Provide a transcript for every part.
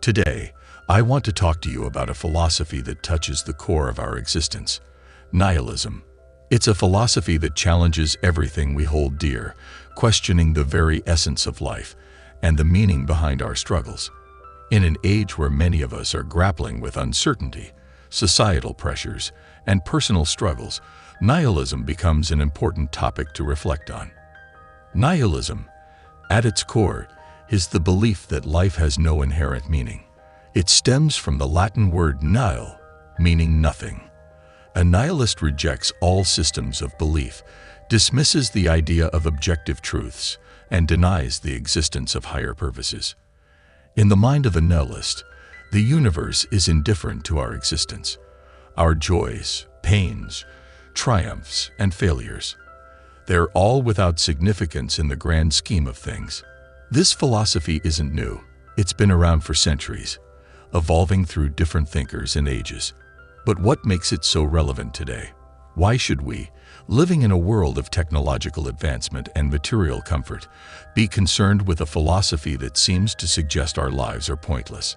Today, I want to talk to you about a philosophy that touches the core of our existence: nihilism. It's a philosophy that challenges everything we hold dear, questioning the very essence of life and the meaning behind our struggles. In an age where many of us are grappling with uncertainty, societal pressures, and personal struggles, nihilism becomes an important topic to reflect on. Nihilism, at its core, is the belief that life has no inherent meaning. It stems from the Latin word nihil, meaning nothing. A nihilist rejects all systems of belief, dismisses the idea of objective truths, and denies the existence of higher purposes. In the mind of a nihilist, the universe is indifferent to our existence, our joys, pains, triumphs, and failures. They're all without significance in the grand scheme of things. This philosophy isn't new. It's been around for centuries, evolving through different thinkers and ages. But what makes it so relevant today? Why should we, living in a world of technological advancement and material comfort, be concerned with a philosophy that seems to suggest our lives are pointless?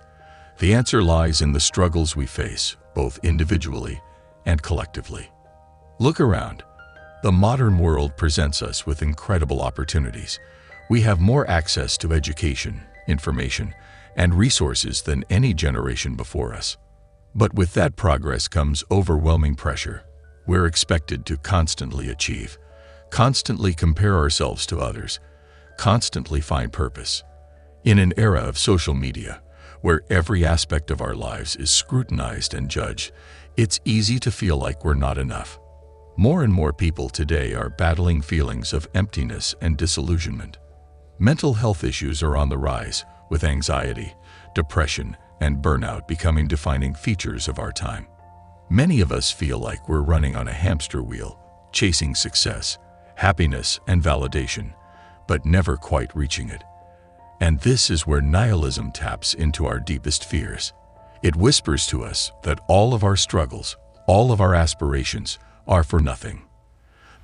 The answer lies in the struggles we face, both individually and collectively. Look around. The modern world presents us with incredible opportunities. We have more access to education, information, and resources than any generation before us. But with that progress comes overwhelming pressure. We're expected to constantly achieve, constantly compare ourselves to others, constantly find purpose. In an era of social media, where every aspect of our lives is scrutinized and judged, it's easy to feel like we're not enough. More and more people today are battling feelings of emptiness and disillusionment. Mental health issues are on the rise, with anxiety, depression, and burnout becoming defining features of our time. Many of us feel like we're running on a hamster wheel, chasing success, happiness, and validation, but never quite reaching it. And this is where nihilism taps into our deepest fears. It whispers to us that all of our struggles, all of our aspirations, are for nothing.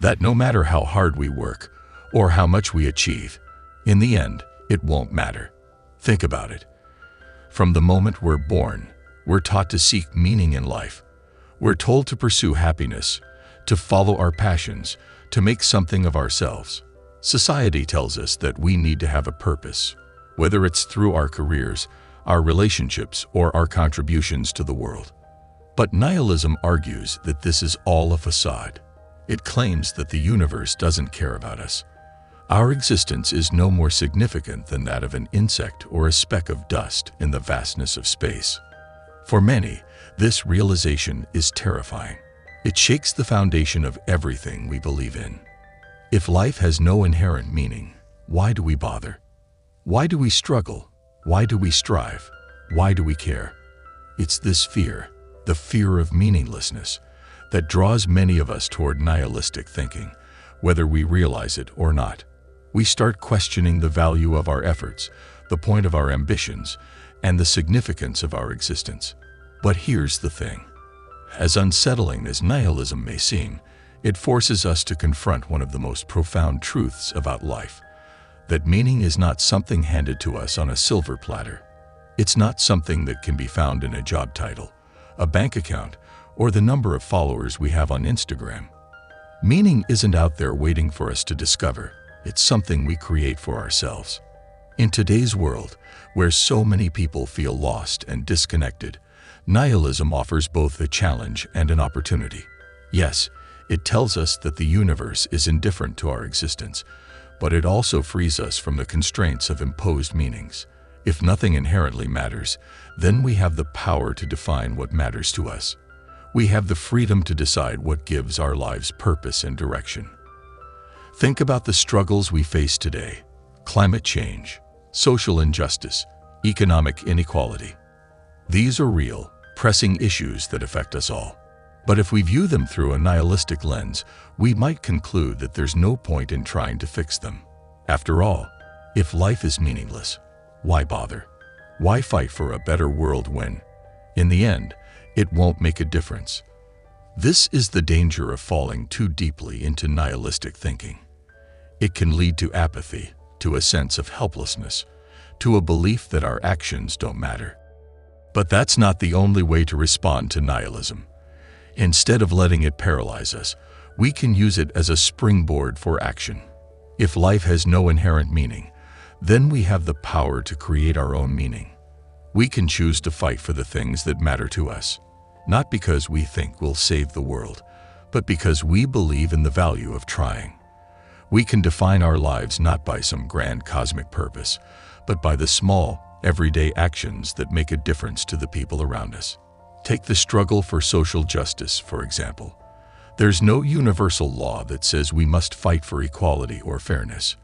That no matter how hard we work or how much we achieve, in the end, it won't matter. Think about it. From the moment we're born, we're taught to seek meaning in life. We're told to pursue happiness, to follow our passions, to make something of ourselves. Society tells us that we need to have a purpose, whether it's through our careers, our relationships, or our contributions to the world. But nihilism argues that this is all a facade. It claims that the universe doesn't care about us. Our existence is no more significant than that of an insect or a speck of dust in the vastness of space. For many, this realization is terrifying. It shakes the foundation of everything we believe in. If life has no inherent meaning, why do we bother? Why do we struggle? Why do we strive? Why do we care? It's this fear, the fear of meaninglessness, that draws many of us toward nihilistic thinking, whether we realize it or not. We start questioning the value of our efforts, the point of our ambitions, and the significance of our existence. But here's the thing. As unsettling as nihilism may seem, it forces us to confront one of the most profound truths about life: that meaning is not something handed to us on a silver platter. It's not something that can be found in a job title, a bank account, or the number of followers we have on Instagram. Meaning isn't out there waiting for us to discover. It's something we create for ourselves. In today's world, where so many people feel lost and disconnected, nihilism offers both a challenge and an opportunity. Yes, it tells us that the universe is indifferent to our existence, but it also frees us from the constraints of imposed meanings. If nothing inherently matters, then we have the power to define what matters to us. We have the freedom to decide what gives our lives purpose and direction. Think about the struggles we face today: climate change, social injustice, economic inequality. These are real, pressing issues that affect us all. But if we view them through a nihilistic lens, we might conclude that there's no point in trying to fix them. After all, if life is meaningless, why bother? Why fight for a better world when, in the end, it won't make a difference? This is the danger of falling too deeply into nihilistic thinking. It can lead to apathy, to a sense of helplessness, to a belief that our actions don't matter. But that's not the only way to respond to nihilism. Instead of letting it paralyze us, we can use it as a springboard for action. If life has no inherent meaning, then we have the power to create our own meaning. We can choose to fight for the things that matter to us, not because we think we'll save the world, but because we believe in the value of trying. We can define our lives not by some grand cosmic purpose, but by the small, everyday actions that make a difference to the people around us. Take the struggle for social justice, for example. There's no universal law that says we must fight for equality or fairness,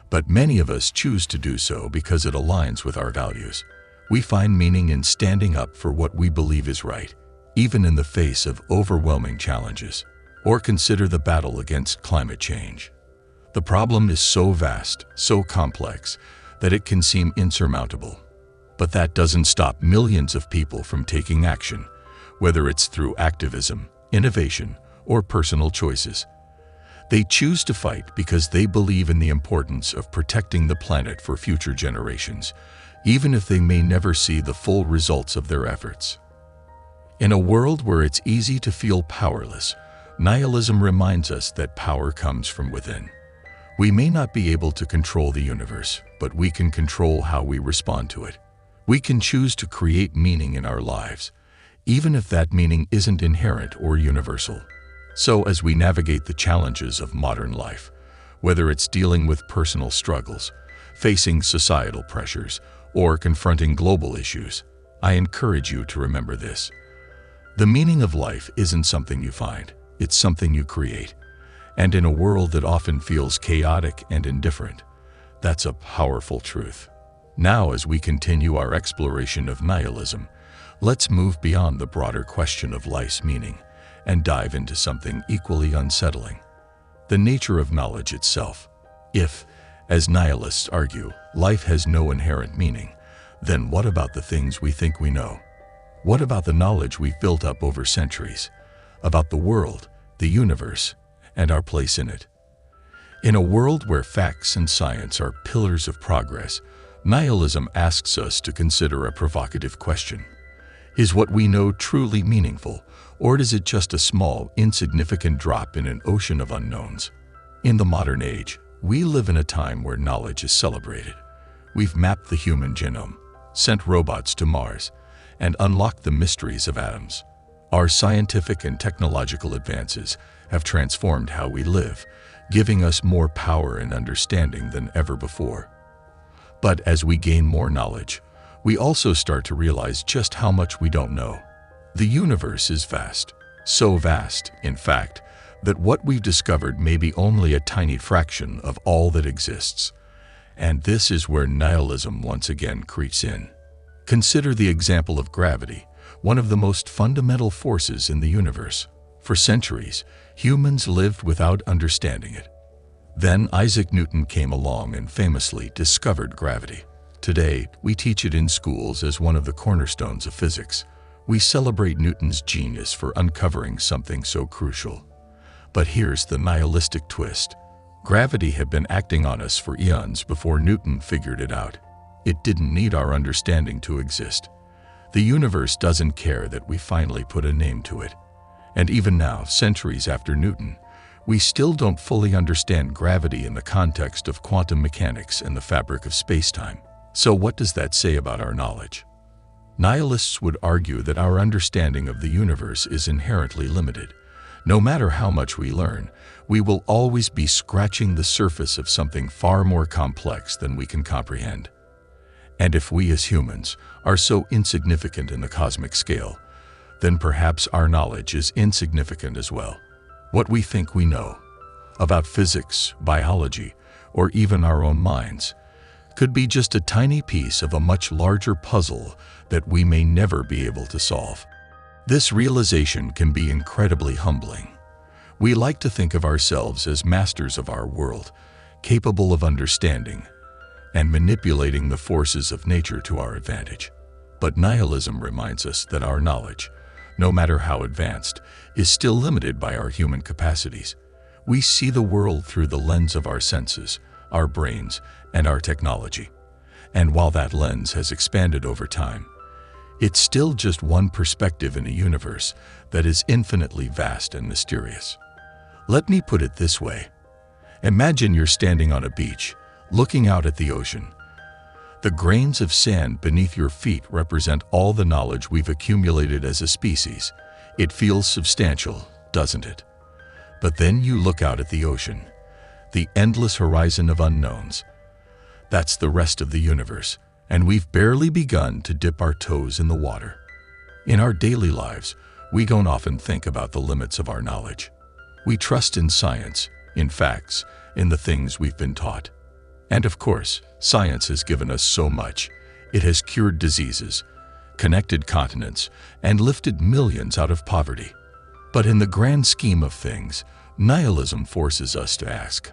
but many of us choose to do so because it aligns with our values. We find meaning in standing up for what we believe is right, even in the face of overwhelming challenges. Or consider the battle against climate change. The problem is so vast, so complex, that it can seem insurmountable. But that doesn't stop millions of people from taking action, whether it's through activism, innovation, or personal choices. They choose to fight because they believe in the importance of protecting the planet for future generations, even if they may never see the full results of their efforts. In a world where it's easy to feel powerless, nihilism reminds us that power comes from within. We may not be able to control the universe, but we can control how we respond to it. We can choose to create meaning in our lives, even if that meaning isn't inherent or universal. So as we navigate the challenges of modern life, whether it's dealing with personal struggles, facing societal pressures, or confronting global issues, I encourage you to remember this. The meaning of life isn't something you find, it's something you create. And in a world that often feels chaotic and indifferent, that's a powerful truth. Now, as we continue our exploration of nihilism, let's move beyond the broader question of life's meaning and dive into something equally unsettling: the nature of knowledge itself. If, as nihilists argue, life has no inherent meaning, then what about the things we think we know? What about the knowledge we've built up over centuries, about the world, the universe, and our place in it? In a world where facts and science are pillars of progress, nihilism asks us to consider a provocative question. Is what we know truly meaningful, or is it just a small, insignificant drop in an ocean of unknowns? In the modern age, we live in a time where knowledge is celebrated. We've mapped the human genome, sent robots to Mars, and unlocked the mysteries of atoms. Our scientific and technological advances have transformed how we live, giving us more power and understanding than ever before. But as we gain more knowledge, we also start to realize just how much we don't know. The universe is vast, so vast, in fact, that what we've discovered may be only a tiny fraction of all that exists. And this is where nihilism once again creeps in. Consider the example of gravity, one of the most fundamental forces in the universe. For centuries, humans lived without understanding it. Then Isaac Newton came along and famously discovered gravity. Today, we teach it in schools as one of the cornerstones of physics. We celebrate Newton's genius for uncovering something so crucial. But here's the nihilistic twist. Gravity had been acting on us for eons before Newton figured it out. It didn't need our understanding to exist. The universe doesn't care that we finally put a name to it. And even now, centuries after Newton, we still don't fully understand gravity in the context of quantum mechanics and the fabric of space-time. So what does that say about our knowledge? Nihilists would argue that our understanding of the universe is inherently limited. No matter how much we learn, we will always be scratching the surface of something far more complex than we can comprehend. And if we as humans are so insignificant in the cosmic scale, then perhaps our knowledge is insignificant as well. What we think we know about physics, biology, or even our own minds could be just a tiny piece of a much larger puzzle that we may never be able to solve. This realization can be incredibly humbling. We like to think of ourselves as masters of our world, capable of understanding and manipulating the forces of nature to our advantage. But nihilism reminds us that our knowledge, no matter how advanced, is still limited by our human capacities. We see the world through the lens of our senses, our brains, and our technology. And while that lens has expanded over time, It's still just one perspective in a universe that is infinitely vast and mysterious. Let me put it this way. Imagine you're standing on a beach, looking out at the ocean. The grains of sand beneath your feet represent all the knowledge we've accumulated as a species. It feels substantial, doesn't it? But then you look out at the ocean, the endless horizon of unknowns. That's the rest of the universe, and we've barely begun to dip our toes in the water. In our daily lives, we don't often think about the limits of our knowledge. We trust in science, in facts, in the things we've been taught. And of course, science has given us so much. It has cured diseases, connected continents, and lifted millions out of poverty. But in the grand scheme of things, nihilism forces us to ask,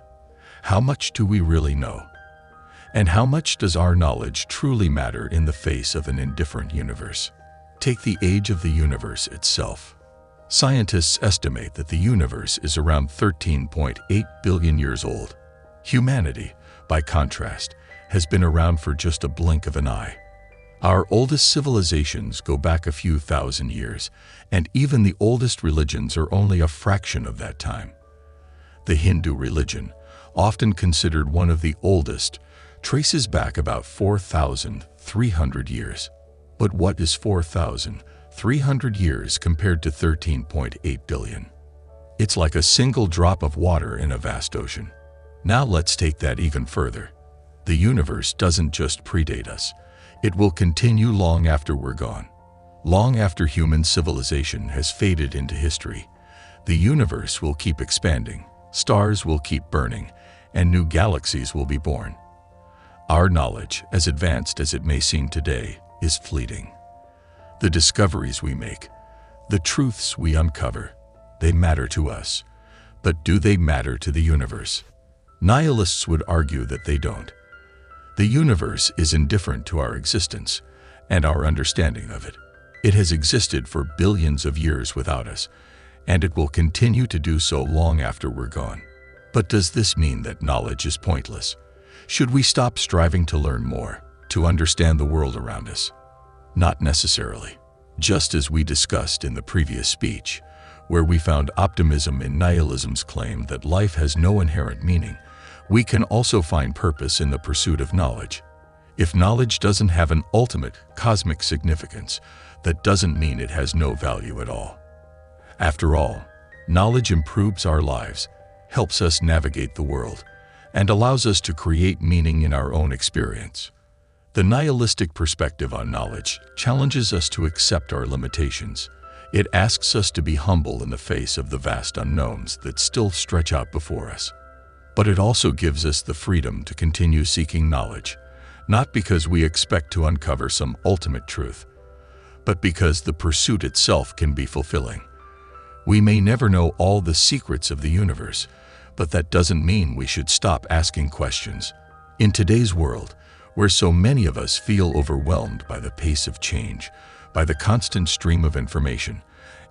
how much do we really know? And how much does our knowledge truly matter in the face of an indifferent universe? Take the age of the universe itself. Scientists estimate that the universe is around 13.8 billion years old. Humanity, by contrast, has been around for just a blink of an eye. Our oldest civilizations go back a few thousand years, and even the oldest religions are only a fraction of that time. The Hindu religion, often considered one of the oldest, traces back about 4,300 years. But what is 4,300 years compared to 13.8 billion? It's like a single drop of water in a vast ocean. Now let's take that even further. The universe doesn't just predate us. It will continue long after we're gone. Long after human civilization has faded into history, the universe will keep expanding, stars will keep burning, and new galaxies will be born. Our knowledge, as advanced as it may seem today, is fleeting. The discoveries we make, the truths we uncover, they matter to us. But do they matter to the universe? Nihilists would argue that they don't. The universe is indifferent to our existence and our understanding of it. It has existed for billions of years without us, and it will continue to do so long after we're gone. But does this mean that knowledge is pointless? Should we stop striving to learn more, to understand the world around us? Not necessarily. Just as we discussed in the previous speech, where we found optimism in nihilism's claim that life has no inherent meaning, we can also find purpose in the pursuit of knowledge. If knowledge doesn't have an ultimate cosmic significance, that doesn't mean it has no value at all. After all, knowledge improves our lives, helps us navigate the world, and allows us to create meaning in our own experience. The nihilistic perspective on knowledge challenges us to accept our limitations. It asks us to be humble in the face of the vast unknowns that still stretch out before us. But it also gives us the freedom to continue seeking knowledge, not because we expect to uncover some ultimate truth, but because the pursuit itself can be fulfilling. We may never know all the secrets of the universe, but that doesn't mean we should stop asking questions. In today's world, where so many of us feel overwhelmed by the pace of change, by the constant stream of information,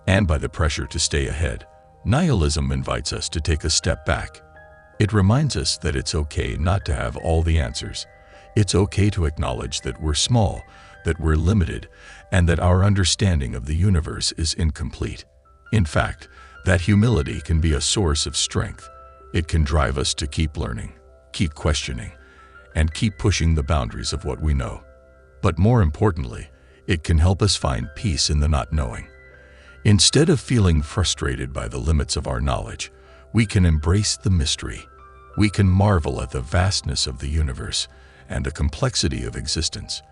and by the pressure to stay ahead, nihilism invites us to take a step back. It reminds us that it's okay not to have all the answers. It's okay to acknowledge that we're small, that we're limited, and that our understanding of the universe is incomplete. In fact, that humility can be a source of strength. It can drive us to keep learning, keep questioning, and keep pushing the boundaries of what we know. But more importantly, it can help us find peace in the not knowing. Instead of feeling frustrated by the limits of our knowledge, we can embrace the mystery. We can marvel at the vastness of the universe and the complexity of existence.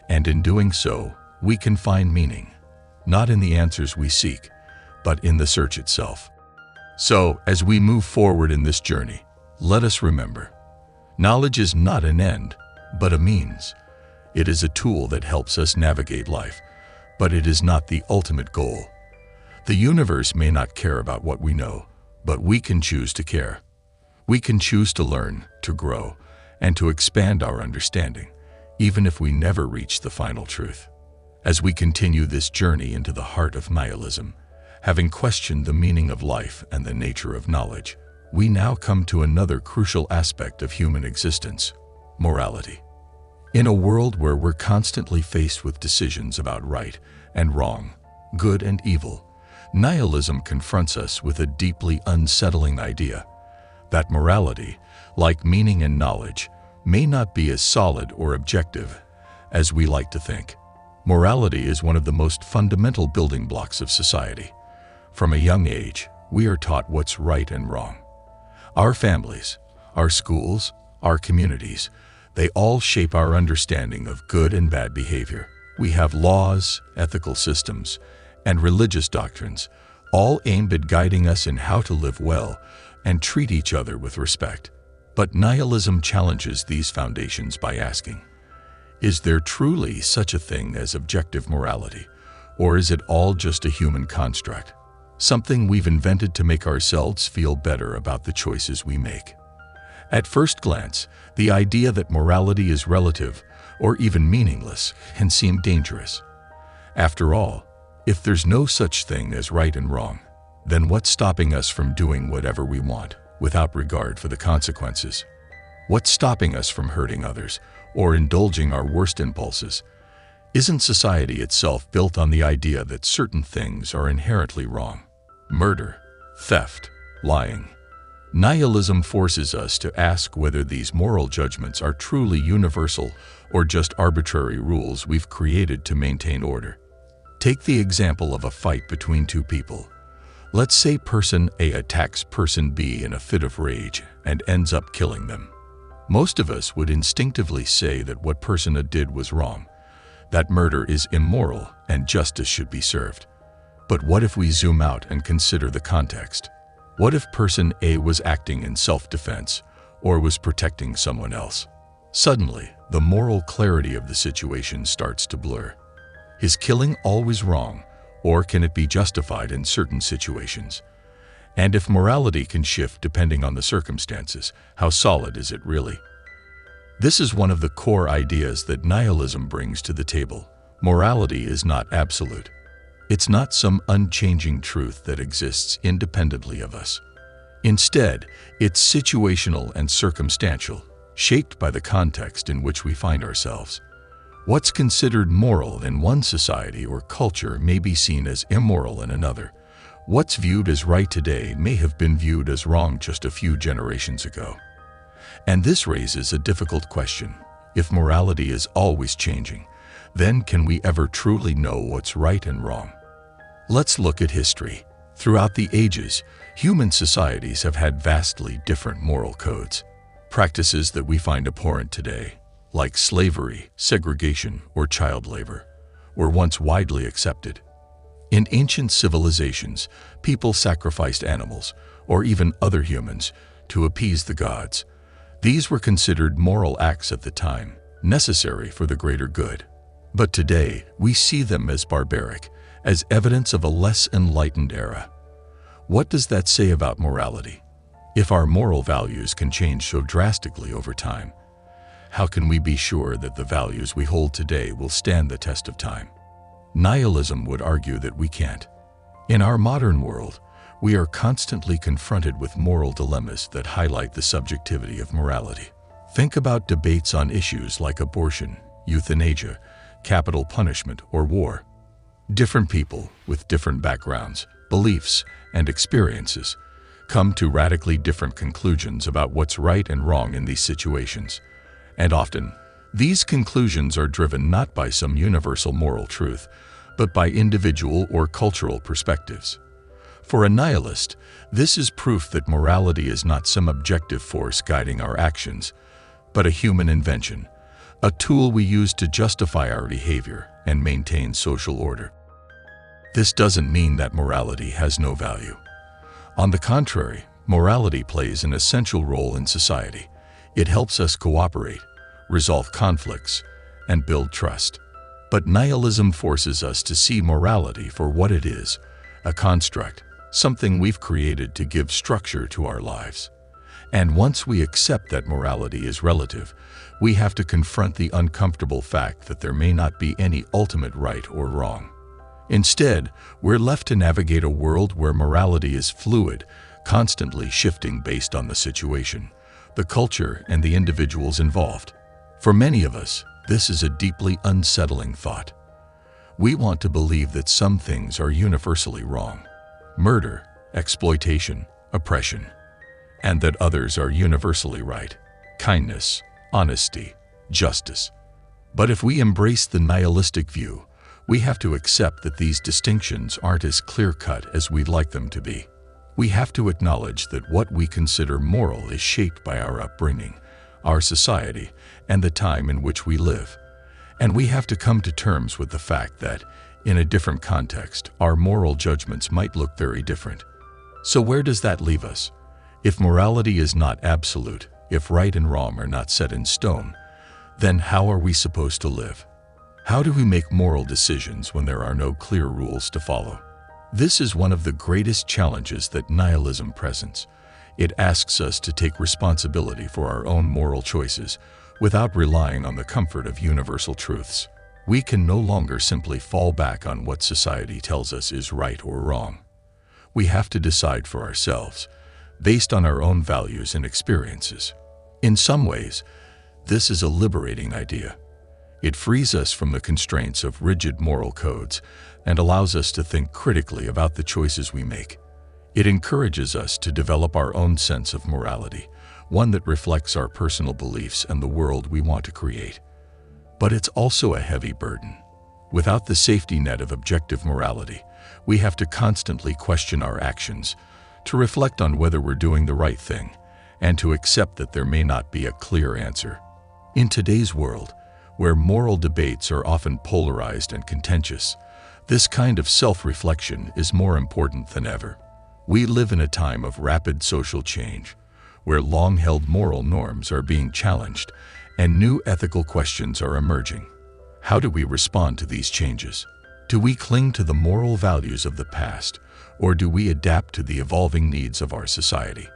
And in doing so, we can find meaning, not in the answers we seek, but in the search itself. So, as we move forward in this journey, let us remember, knowledge is not an end, but a means. It is a tool that helps us navigate life, but it is not the ultimate goal. The universe may not care about what we know, but we can choose to care. We can choose to learn, to grow, and to expand our understanding, even if we never reach the final truth. As we continue this journey into the heart of nihilism, having questioned the meaning of life and the nature of knowledge, we now come to another crucial aspect of human existence: morality. In a world where we're constantly faced with decisions about right and wrong, good and evil, nihilism confronts us with a deeply unsettling idea that morality, like meaning and knowledge, may not be as solid or objective as we like to think. Morality is one of the most fundamental building blocks of society. From a young age, we are taught what's right and wrong. Our families, our schools, our communities, they all shape our understanding of good and bad behavior. We have laws, ethical systems, and religious doctrines, all aimed at guiding us in how to live well and treat each other with respect. But nihilism challenges these foundations by asking, is there truly such a thing as objective morality, or is it all just a human construct? Something we've invented to make ourselves feel better about the choices we make. At first glance, the idea that morality is relative or even meaningless can seem dangerous. After all, if there's no such thing as right and wrong, then what's stopping us from doing whatever we want without regard for the consequences? What's stopping us from hurting others or indulging our worst impulses? Isn't society itself built on the idea that certain things are inherently wrong? Murder, theft, lying. Nihilism forces us to ask whether these moral judgments are truly universal or just arbitrary rules we've created to maintain order. Take the example of a fight between two people. Let's say person A attacks person B in a fit of rage and ends up killing them. Most of us would instinctively say that what person A did was wrong, that murder is immoral and justice should be served. But what if we zoom out and consider the context? What if person A was acting in self-defense or was protecting someone else? Suddenly, the moral clarity of the situation starts to blur. Is killing always wrong, or can it be justified in certain situations? And if morality can shift depending on the circumstances, how solid is it really? This is one of the core ideas that nihilism brings to the table. Morality is not absolute. It's not some unchanging truth that exists independently of us. Instead, it's situational and circumstantial, shaped by the context in which we find ourselves. What's considered moral in one society or culture may be seen as immoral in another. What's viewed as right today may have been viewed as wrong just a few generations ago. And this raises a difficult question. If morality is always changing, then can we ever truly know what's right and wrong? Let's look at history. Throughout the ages, human societies have had vastly different moral codes. Practices that we find abhorrent today, like slavery, segregation, or child labor, were once widely accepted. In ancient civilizations, people sacrificed animals, or even other humans, to appease the gods. These were considered moral acts at the time, necessary for the greater good. But today, we see them as barbaric, as evidence of a less enlightened era. What does that say about morality? If our moral values can change so drastically over time, how can we be sure that the values we hold today will stand the test of time? Nihilism would argue that we can't. In our modern world, we are constantly confronted with moral dilemmas that highlight the subjectivity of morality. Think about debates on issues like abortion, euthanasia, capital punishment, or war. Different people with different backgrounds, beliefs, and experiences come to radically different conclusions about what's right and wrong in these situations. And often, these conclusions are driven not by some universal moral truth, but by individual or cultural perspectives. For a nihilist, this is proof that morality is not some objective force guiding our actions, but a human invention, a tool we use to justify our behavior and maintain social order. This doesn't mean that morality has no value. On the contrary, morality plays an essential role in society. It helps us cooperate, resolve conflicts, and build trust. But nihilism forces us to see morality for what it is, a construct, something we've created to give structure to our lives. And once we accept that morality is relative, we have to confront the uncomfortable fact that there may not be any ultimate right or wrong. Instead, we're left to navigate a world where morality is fluid, constantly shifting based on the situation, the culture, and the individuals involved. For many of us, This is a deeply unsettling thought. We want to believe that some things are universally wrong: murder, exploitation, oppression, and that others are universally right: kindness, honesty, justice. But if we embrace the nihilistic view, we have to accept that these distinctions aren't as clear-cut as we'd like them to be. We have to acknowledge that what we consider moral is shaped by our upbringing, our society, and the time in which we live. And we have to come to terms with the fact that, in a different context, our moral judgments might look very different. So where does that leave us? If morality is not absolute, if right and wrong are not set in stone, then how are we supposed to live? How do we make moral decisions when there are no clear rules to follow? This is one of the greatest challenges that nihilism presents. It asks us to take responsibility for our own moral choices without relying on the comfort of universal truths. We can no longer simply fall back on what society tells us is right or wrong. We have to decide for ourselves, based on our own values and experiences. In some ways, this is a liberating idea. It frees us from the constraints of rigid moral codes and allows us to think critically about the choices we make. It encourages us to develop our own sense of morality, one that reflects our personal beliefs and the world we want to create. But it's also a heavy burden. Without the safety net of objective morality, we have to constantly question our actions, to reflect on whether we're doing the right thing, and to accept that there may not be a clear answer. In today's world, where moral debates are often polarized and contentious, this kind of self-reflection is more important than ever. We live in a time of rapid social change, where long-held moral norms are being challenged and new ethical questions are emerging. How do we respond to these changes? Do we cling to the moral values of the past, or do we adapt to the evolving needs of our society?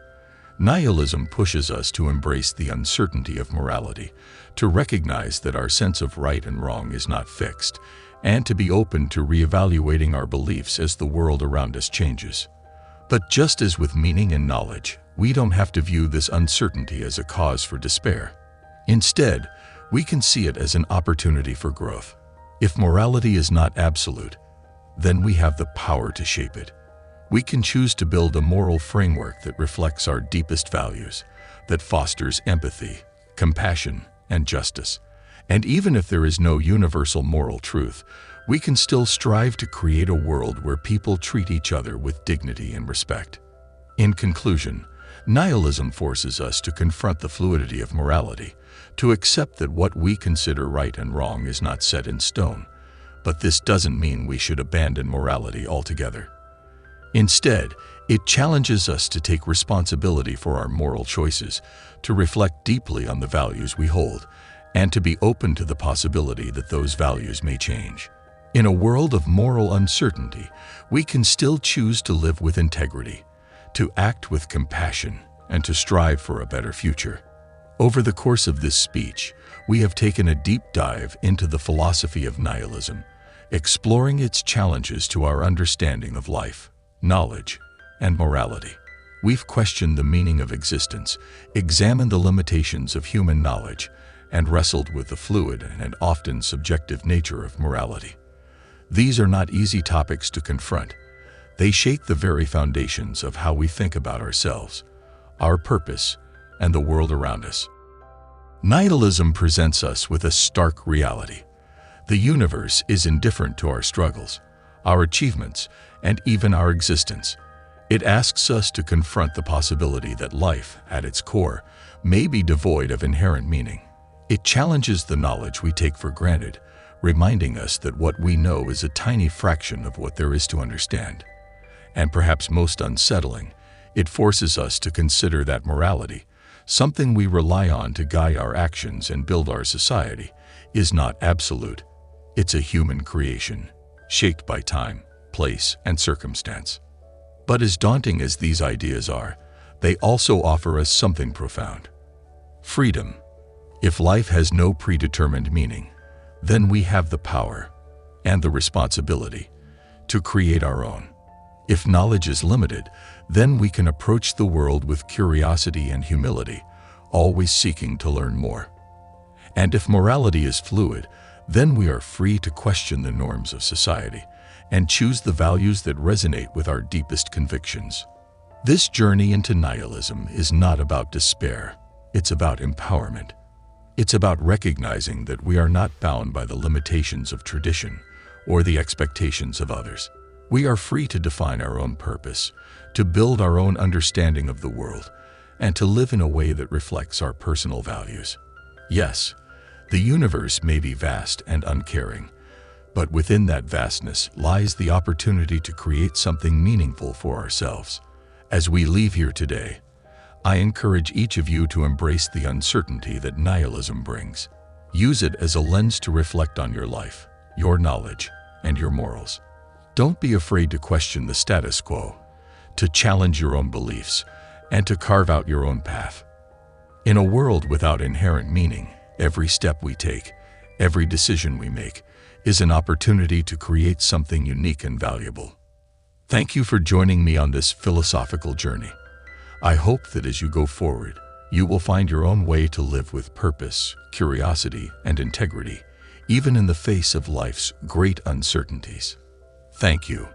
Nihilism pushes us to embrace the uncertainty of morality, to recognize that our sense of right and wrong is not fixed, and to be open to reevaluating our beliefs as the world around us changes. But just as with meaning and knowledge, we don't have to view this uncertainty as a cause for despair. Instead, we can see it as an opportunity for growth. If morality is not absolute, then we have the power to shape it. We can choose to build a moral framework that reflects our deepest values, that fosters empathy, compassion, and justice. And even if there is no universal moral truth, we can still strive to create a world where people treat each other with dignity and respect. In conclusion, nihilism forces us to confront the fluidity of morality, to accept that what we consider right and wrong is not set in stone. But this doesn't mean we should abandon morality altogether. Instead, it challenges us to take responsibility for our moral choices, to reflect deeply on the values we hold, and to be open to the possibility that those values may change. In a world of moral uncertainty, we can still choose to live with integrity, to act with compassion, and to strive for a better future. Over the course of this speech, we have taken a deep dive into the philosophy of nihilism, exploring its challenges to our understanding of life, knowledge, and morality. We've questioned the meaning of existence, examined the limitations of human knowledge, and wrestled with the fluid and often subjective nature of morality. These are not easy topics to confront. They shake the very foundations of how we think about ourselves, our purpose, and the world around us. Nihilism presents us with a stark reality. The universe is indifferent to our struggles, our achievements, and even our existence. It asks us to confront the possibility that life, at its core, may be devoid of inherent meaning. It challenges the knowledge we take for granted, reminding us that what we know is a tiny fraction of what there is to understand. And perhaps most unsettling, it forces us to consider that morality, something we rely on to guide our actions and build our society, is not absolute. It's a human creation, shaped by time, place, and circumstance. But as daunting as these ideas are, they also offer us something profound: freedom. If life has no predetermined meaning, then we have the power and the responsibility to create our own. If knowledge is limited, then we can approach the world with curiosity and humility, always seeking to learn more. And if morality is fluid, then we are free to question the norms of society and choose the values that resonate with our deepest convictions. This journey into nihilism is not about despair. It's about empowerment. It's about recognizing that we are not bound by the limitations of tradition or the expectations of others. We are free to define our own purpose, to build our own understanding of the world, and to live in a way that reflects our personal values. Yes, the universe may be vast and uncaring, but within that vastness lies the opportunity to create something meaningful for ourselves. As we leave here today, I encourage each of you to embrace the uncertainty that nihilism brings. Use it as a lens to reflect on your life, your knowledge, and your morals. Don't be afraid to question the status quo, to challenge your own beliefs, and to carve out your own path. In a world without inherent meaning, every step we take, every decision we make, is an opportunity to create something unique and valuable. Thank you for joining me on this philosophical journey. I hope that as you go forward, you will find your own way to live with purpose, curiosity, and integrity, even in the face of life's great uncertainties. Thank you.